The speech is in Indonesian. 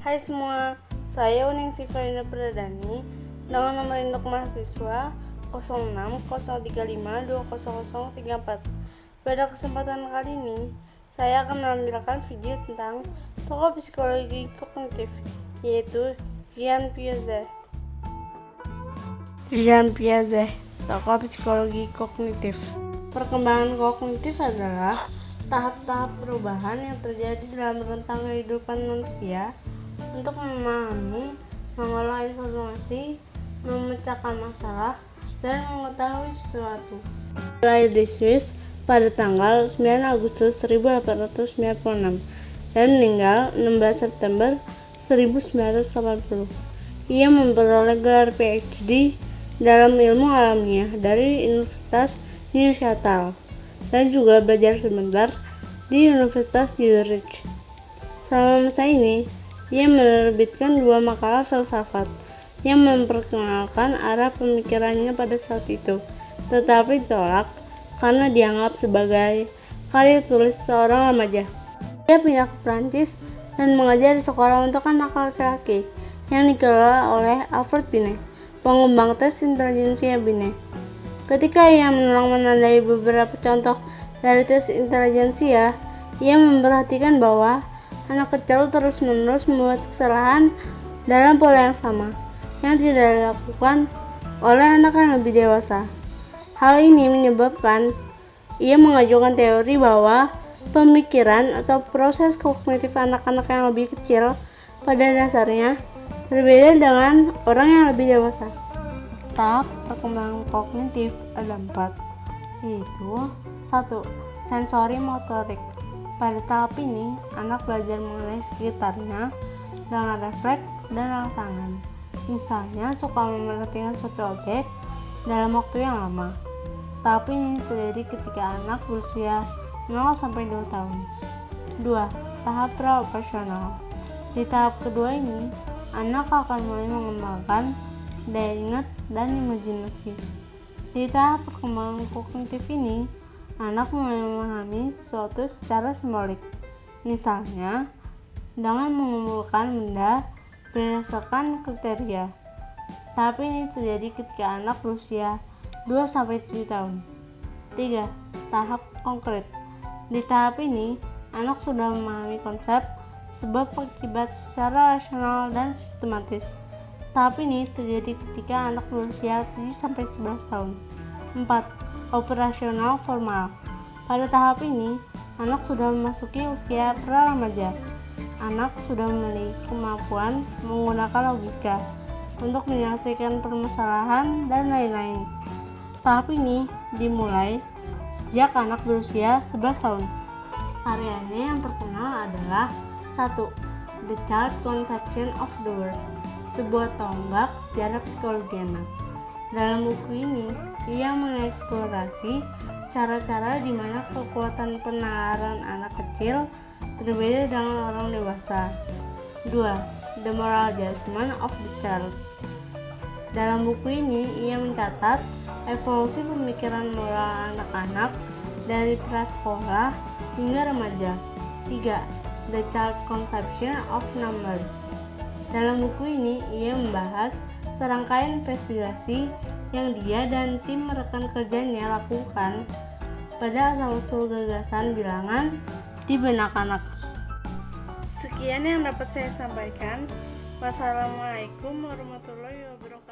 Hai semua, saya Uning Sifaina Pradani dengan nomor induk mahasiswa 0603520034. Pada kesempatan kali ini, saya akan menampilkan video tentang tokoh psikologi kognitif, yaitu Jean Piaget. Jean Piaget, tokoh psikologi kognitif. Perkembangan kognitif adalah tahap-tahap perubahan yang terjadi dalam rentang kehidupan manusia untuk memahami, mengolah informasi, memecahkan masalah, dan mengetahui sesuatu. Lahir di Swiss pada tanggal 9 Agustus 1896 dan meninggal 16 September 1980. Ia memperoleh gelar PhD dalam ilmu alamiah dari Universitas Neuchâtel dan juga belajar sebentar di Universitas Zurich. Selama masa ini, ia menerbitkan 2 makalah filsafat yang memperkenalkan arah pemikirannya pada saat itu, tetapi ditolak karena dianggap sebagai karya tulis seorang remaja. Ia pindah ke Prancis dan mengajar di sekolah untuk anak laki-laki yang dikelola oleh Alfred Binet, pengembang tes intelijensia Binet. Ketika ia menandai beberapa contoh dari tes intelijensia, ia memperhatikan bahwa anak kecil terus-menerus membuat kesalahan dalam pola yang sama, yang tidak dilakukan oleh anak yang lebih dewasa. Hal ini menyebabkan ia mengajukan teori bahwa pemikiran atau proses kognitif anak-anak yang lebih kecil pada dasarnya berbeda dengan orang yang lebih dewasa. Tahap perkembangan kognitif ada 4, yaitu 1. Sensori motorik. Pada tahap ini, anak belajar mengenai sekitarnya dengan refleks dan rangsangan. Misalnya, suka memperhatikan suatu objek dalam waktu yang lama. Tahap ini terjadi ketika anak berusia 0-2 tahun. 2. Tahap pra-operasional. Di tahap kedua ini, anak akan mulai mengembangkan daya ingat dan imajinasi. Di tahap perkembangan kognitif ini, anak mulai memahami sesuatu secara simbolik, misalnya dengan mengumpulkan benda berdasarkan kriteria. Tahap ini terjadi ketika anak berusia 2-7 tahun. 3. Tahap konkret. Di tahap ini, anak sudah memahami konsep sebab akibat secara rasional dan sistematis. Tahap ini terjadi ketika anak berusia 7-11 tahun. 4. Operasional formal. Pada tahap ini, anak sudah memasuki usia pra-remaja. Anak sudah memiliki kemampuan menggunakan logika untuk menyelesaikan permasalahan dan lain-lain. Tahap ini dimulai sejak anak berusia 11 tahun. Karyanya yang terkenal adalah 1. The Child Conception of the World, sebuah tonggak sejarah psikologi anak. Dalam buku ini, ia mengeksplorasi cara-cara di mana kekuatan penalaran anak kecil berbeda dengan orang dewasa. 2. The Moral Judgment of the Child. Dalam buku ini, ia mencatat evolusi pemikiran moral anak-anak dari prasekolah hingga remaja. 3. The Child Conception of Number. Dalam buku ini, ia membahas serangkaian investigasi yang dia dan tim rekan kerjanya lakukan pada asal-usul gagasan bilangan di benak anak. Sekian yang dapat saya sampaikan. Wassalamualaikum warahmatullahi wabarakatuh.